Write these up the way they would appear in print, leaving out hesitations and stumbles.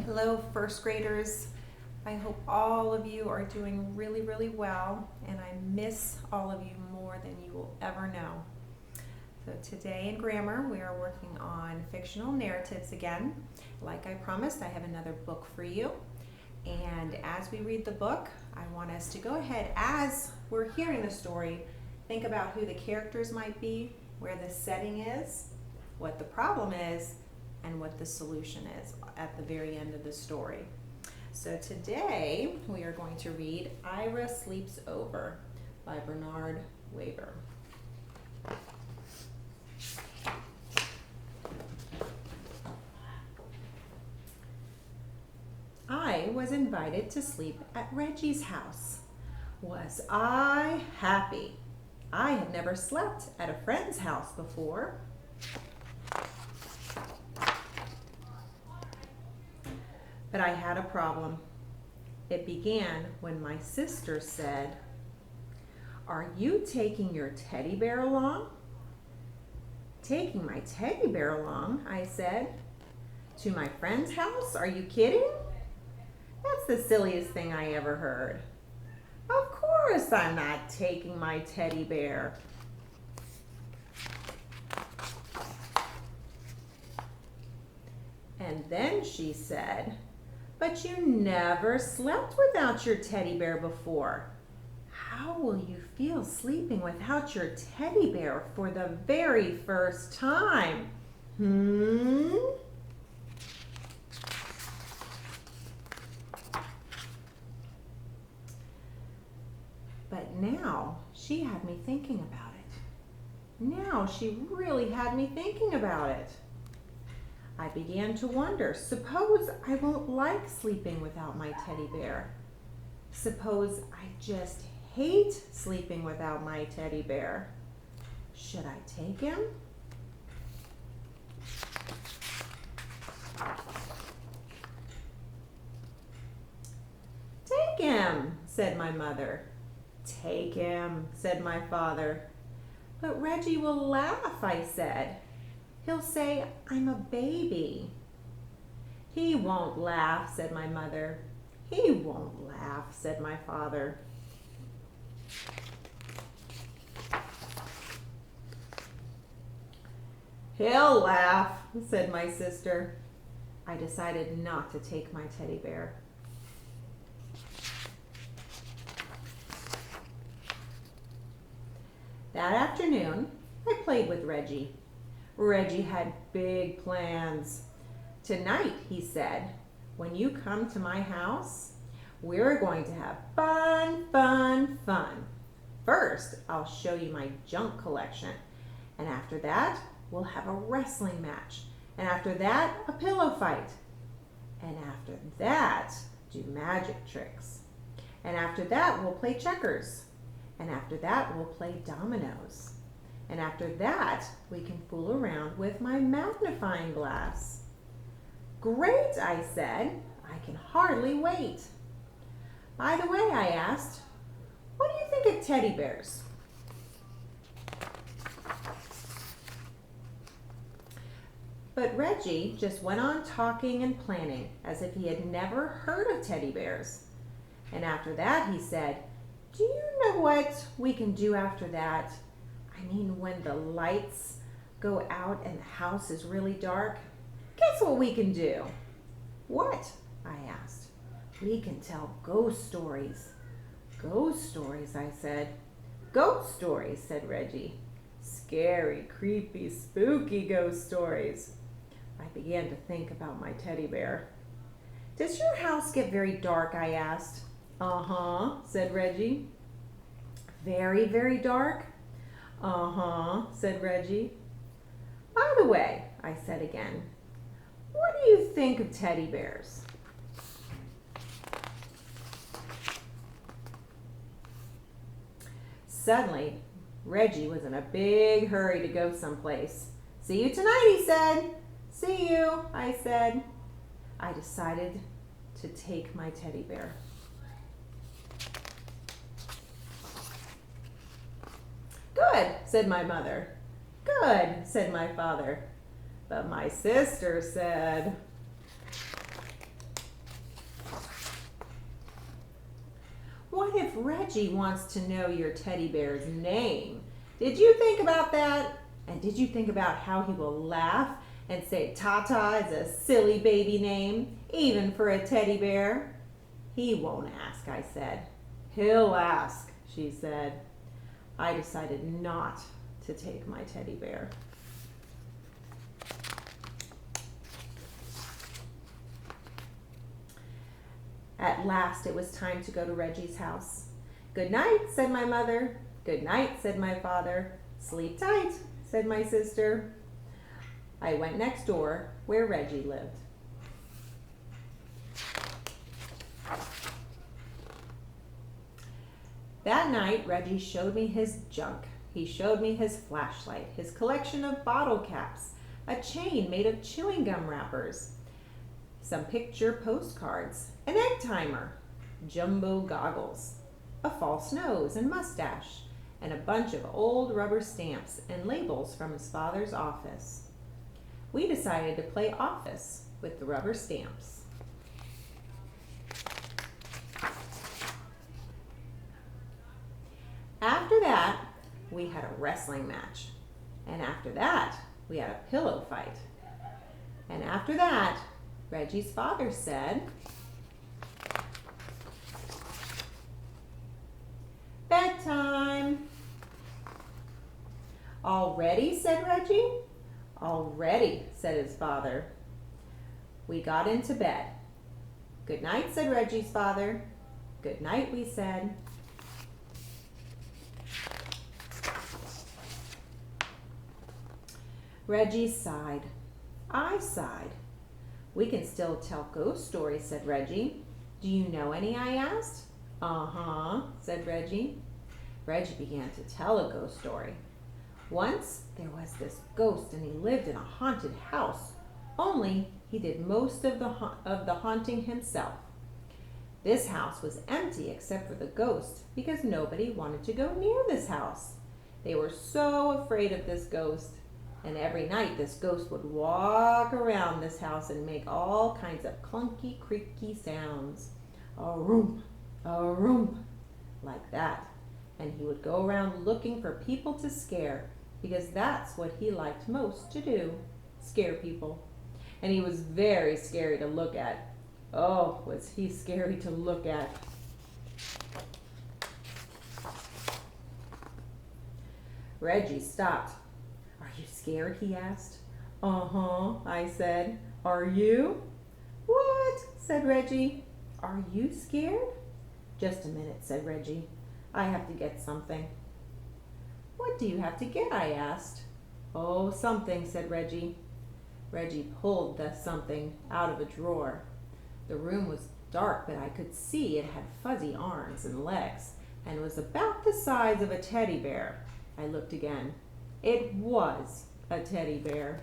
Hello, first graders. I hope all of you are doing really, really well, and I miss all of you more than you will ever know. So today in grammar, we are working on fictional narratives again. Like I promised, I have another book for you. And as we read the book, I want us to go ahead, as we're hearing the story, think about who the characters might be, where the setting is, what the problem is, and what the solution is at the very end of the story. So today we are going to read Ira Sleeps Over by Bernard Weber. I was invited to sleep at Reggie's house. Was I happy? I had never slept at a friend's house before. But I had a problem. It began when my sister said, "Are you taking your teddy bear along?" "Taking my teddy bear along?" I said. "To my friend's house? Are you kidding? That's the silliest thing I ever heard. Of course I'm not taking my teddy bear." And then she said, "But you never slept without your teddy bear before. How will you feel sleeping without your teddy bear for the very first time? But now she had me thinking about it. Now she really had me thinking about it. I began to wonder, suppose I won't like sleeping without my teddy bear. Suppose I just hate sleeping without my teddy bear. Should I take him? "Take him," said my mother. "Take him," said my father. "But Reggie will laugh," I said. "He'll say I'm a baby." "He won't laugh," said my mother. "He won't laugh," said my father. "He'll laugh," said my sister. I decided not to take my teddy bear. That afternoon, I played with Reggie. Reggie had big plans. "Tonight," he said, "when you come to my house, we're going to have fun, fun, fun. First, I'll show you my junk collection. And after that, we'll have a wrestling match. And after that, a pillow fight. And after that, do magic tricks. And after that, we'll play checkers. And after that, we'll play dominoes. And after that, we can fool around with my magnifying glass." "Great," I said. "I can hardly wait." "By the way," I asked, "what do you think of teddy bears?" But Reggie just went on talking and planning as if he had never heard of teddy bears. And after that, he said, "Do you know what we can do after that? I mean, when the lights go out and the house is really dark, guess what we can do?" "What?" I asked. "We can tell ghost stories." "Ghost stories," I said. "Ghost stories," said Reggie. "Scary, creepy, spooky ghost stories." I began to think about my teddy bear. "Does your house get very dark?" I asked. "Uh-huh," said Reggie. "Very, very dark?" "Uh-huh," said Reggie. "By the way," I said again, "what do you think of teddy bears?" Suddenly, Reggie was in a big hurry to go someplace. "See you tonight," he said. "See you," I said. I decided to take my teddy bear. "Good," said my mother. "Good," said my father. But my sister said, Reggie wants to know your teddy bear's name? Did you think about that? And did you think about how he will laugh and say Tata is a silly baby name, even for a teddy bear? He won't ask, I said. He'll ask, she said. I decided not to take my teddy bear. At last it was time to go to Reggie's house. Good night, said my mother. Good night, said my father. Sleep tight, said my sister. I went next door where Reggie lived. That night, Reggie showed me his junk. He showed me his flashlight, his collection of bottle caps, a chain made of chewing gum wrappers, some picture postcards, an egg timer, jumbo goggles, a false nose and mustache, and a bunch of old rubber stamps and labels from his father's office. We decided to play office with the rubber stamps. After that, we had a wrestling match. And after that, we had a pillow fight. And after that, Reggie's father said, bedtime. All ready, said Reggie. All ready, said his father. We got into bed. Good night, said Reggie's father. Good night, we said. Reggie sighed. I sighed. We can still tell ghost stories, said Reggie. Do you know any? I asked. Uh-huh, said Reggie. Reggie began to tell a ghost story. Once there was this ghost and he lived in a haunted house, only he did most of the haunting himself. This house was empty except for the ghost because nobody wanted to go near this house. They were so afraid of this ghost. And every night this ghost would walk around this house and make all kinds of clunky, creaky sounds. A-room, like that. And he would go around looking for people to scare because that's what he liked most to do, scare people. And he was very scary to look at. Oh, was he scary to look at. Reggie stopped. Are you scared? He asked. Uh-huh, I said. Are you? What? Said Reggie. Are you scared? Just a minute, said Reggie. I have to get something. What do you have to get? I asked. Oh, something, said Reggie. Reggie pulled the something out of a drawer. The room was dark, but I could see it had fuzzy arms and legs and was about the size of a teddy bear. I looked again. It was a teddy bear.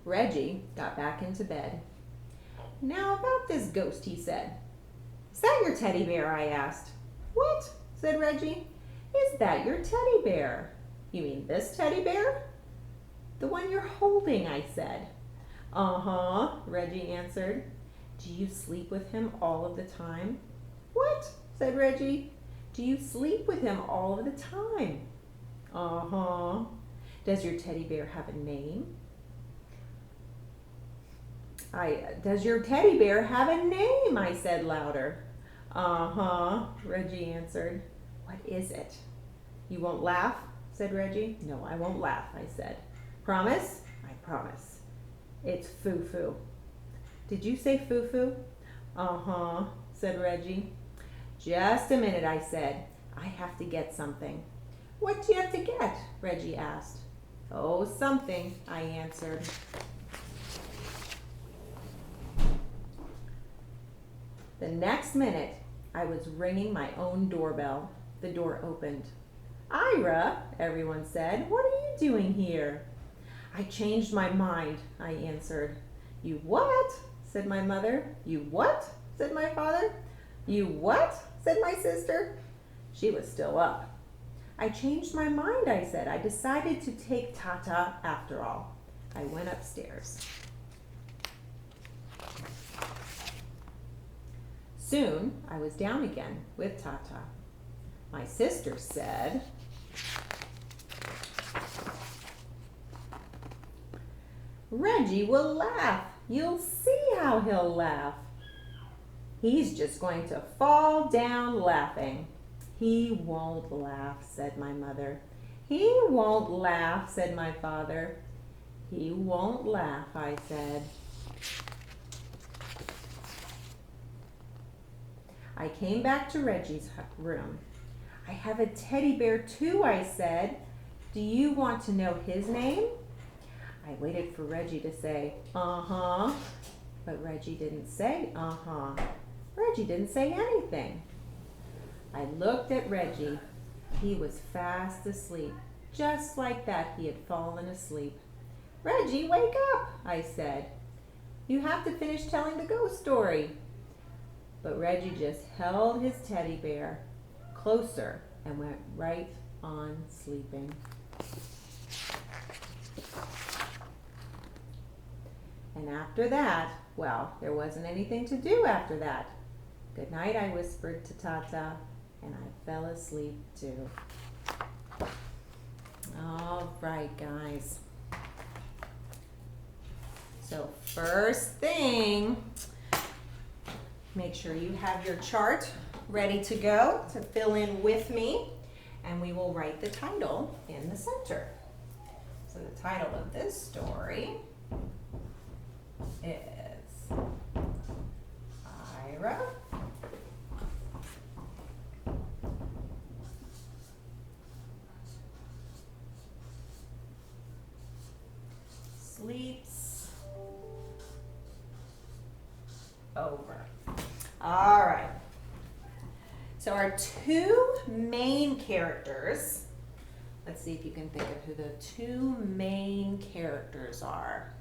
Reggie got back into bed. Now about this ghost, he said. Is that your teddy bear? I asked. What? Said Reggie. Is that your teddy bear? You mean this teddy bear? The one you're holding, I said. Uh-huh, Reggie answered. Do you sleep with him all of the time? What? Said Reggie. Do you sleep with him all of the time? Uh-huh. Does your teddy bear have a name? Does your teddy bear have a name? I said louder. Uh-huh, Reggie answered. What is it? You won't laugh? Said Reggie. No, I won't laugh, I said. Promise? I promise. It's Foo-Foo. Did you say Foo-Foo? Uh-huh, said Reggie. Just a minute, I said. I have to get something. What do you have to get? Reggie asked. Oh, something, I answered. The next minute, I was ringing my own doorbell. The door opened. Ira, everyone said, what are you doing here? I changed my mind, I answered. You what? Said my mother. You what? Said my father. You what? Said my sister. She was still up. I changed my mind, I said. I decided to take Tata after all. I went upstairs. Soon I was down again with Tata. My sister said, Reggie will laugh. You'll see how he'll laugh. He's just going to fall down laughing. He won't laugh, said my mother. He won't laugh, said my father. He won't laugh, I said. I came back to Reggie's room. I have a teddy bear too, I said. Do you want to know his name? I waited for Reggie to say, uh-huh. But Reggie didn't say, uh-huh. Reggie didn't say anything. I looked at Reggie. He was fast asleep. Just like that, he had fallen asleep. Reggie, wake up, I said. You have to finish telling the ghost story. But Reggie just held his teddy bear closer and went right on sleeping. And after that, well, there wasn't anything to do after that. Good night, I whispered to Tata, and I fell asleep too. All right, guys. So first thing, make sure you have your chart ready to go to fill in with me, and we will write the title in the center. So the title of this story is Ira Sleeps Over. All right. So our two main characters, let's see if you can think of who the two main characters are.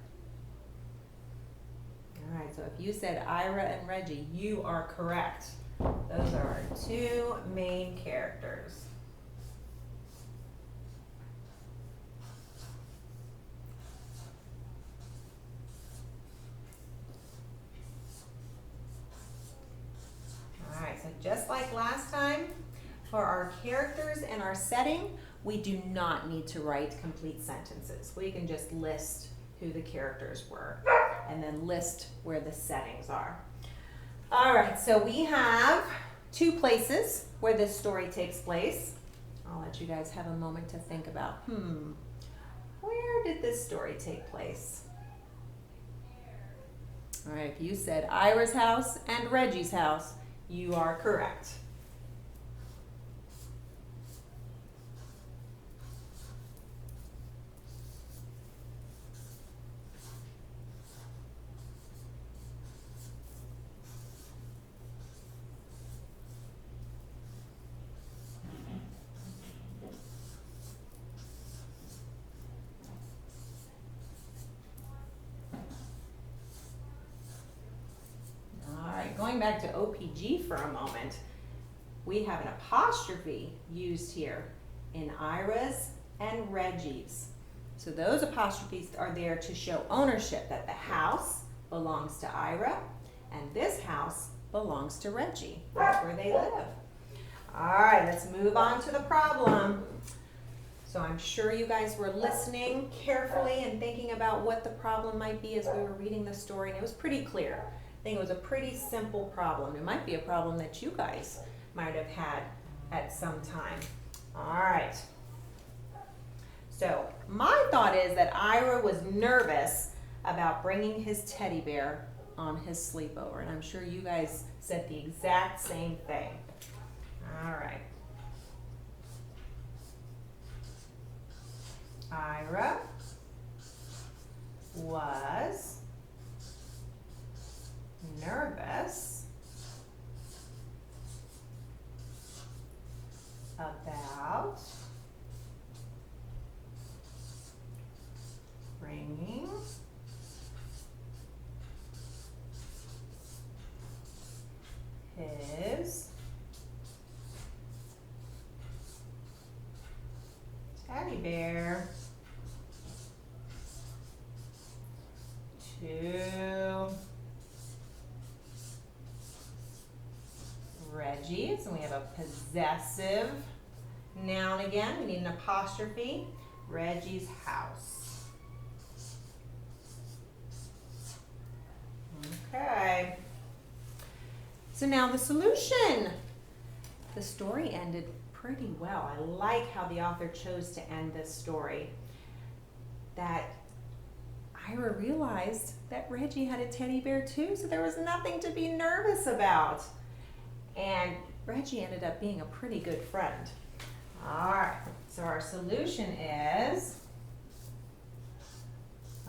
All right, so if you said Ira and Reggie, you are correct. Those are our two main characters. All right, so just like last time, for our characters and our setting, we do not need to write complete sentences. We can just list who the characters were and then list where the settings are. All right, so we have two places where this story takes place. I'll let you guys have a moment to think about, where did this story take place? All right, if you said Ira's house and Reggie's house, you are correct. Going back to OPG for a moment, we have an apostrophe used here in Ira's and Reggie's. So those apostrophes are there to show ownership, that the house belongs to Ira and this house belongs to Reggie. That's where they live. All right, let's move on to the problem. So I'm sure you guys were listening carefully and thinking about what the problem might be as we were reading the story, and it was pretty clear. I think it was a pretty simple problem. It might be a problem that you guys might have had at some time. All right. So my thought is that Ira was nervous about bringing his teddy bear on his sleepover, and I'm sure you guys said the exact same thing. All right. Ira was nervous about bringing his teddy bear to possessive noun again. We need an apostrophe. Reggie's house. Okay. So now the solution. The story ended pretty well. I like how the author chose to end this story. That Ira realized that Reggie had a teddy bear too, so there was nothing to be nervous about. And Reggie ended up being a pretty good friend. All right, so our solution is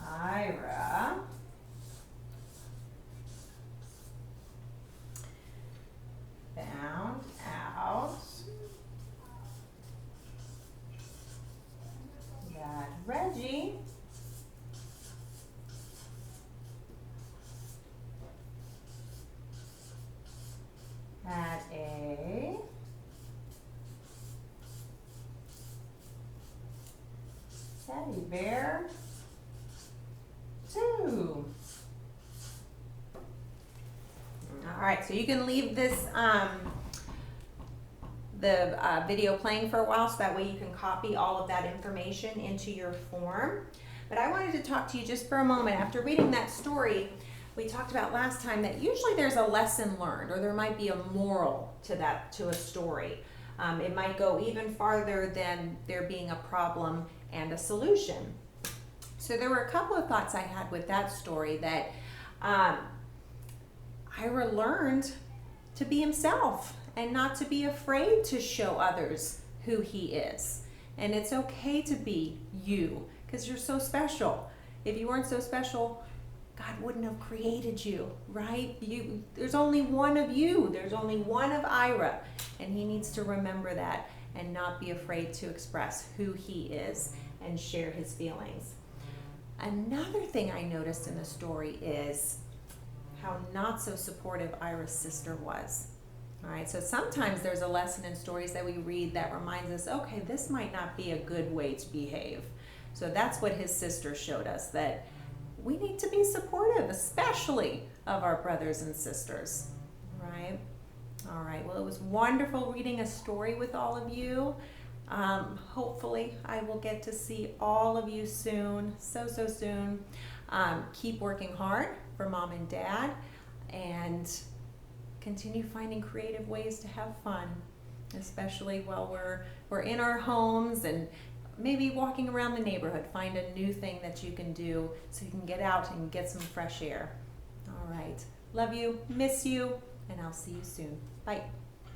Ira found out that Reggie had a teddy bear too. All right, so you can leave this video playing for a while so that way you can copy all of that information into your form. But I wanted to talk to you just for a moment. After reading that story, we talked about last time that usually there's a lesson learned, or there might be a moral to a story. It might go even farther than there being a problem and a solution. So there were a couple of thoughts I had with that story that Ira learned to be himself and not to be afraid to show others who he is. And it's okay to be you because you're so special. If you weren't so special, God wouldn't have created you, right? There's only one of you. There's only one of Ira. And he needs to remember that and not be afraid to express who he is and share his feelings. Another thing I noticed in the story is how not so supportive Ira's sister was. All right, so sometimes there's a lesson in stories that we read that reminds us, okay, this might not be a good way to behave. So that's what his sister showed us, that we need to be supportive, especially of our brothers and sisters, right? All right, well, it was wonderful reading a story with all of you. Hopefully, I will get to see all of you soon, so soon. Keep working hard for Mom and Dad, and continue finding creative ways to have fun, especially while we're in our homes and maybe walking around the neighborhood. Find a new thing that you can do so you can get out and get some fresh air. All right. Love you, miss you, and I'll see you soon. Bye.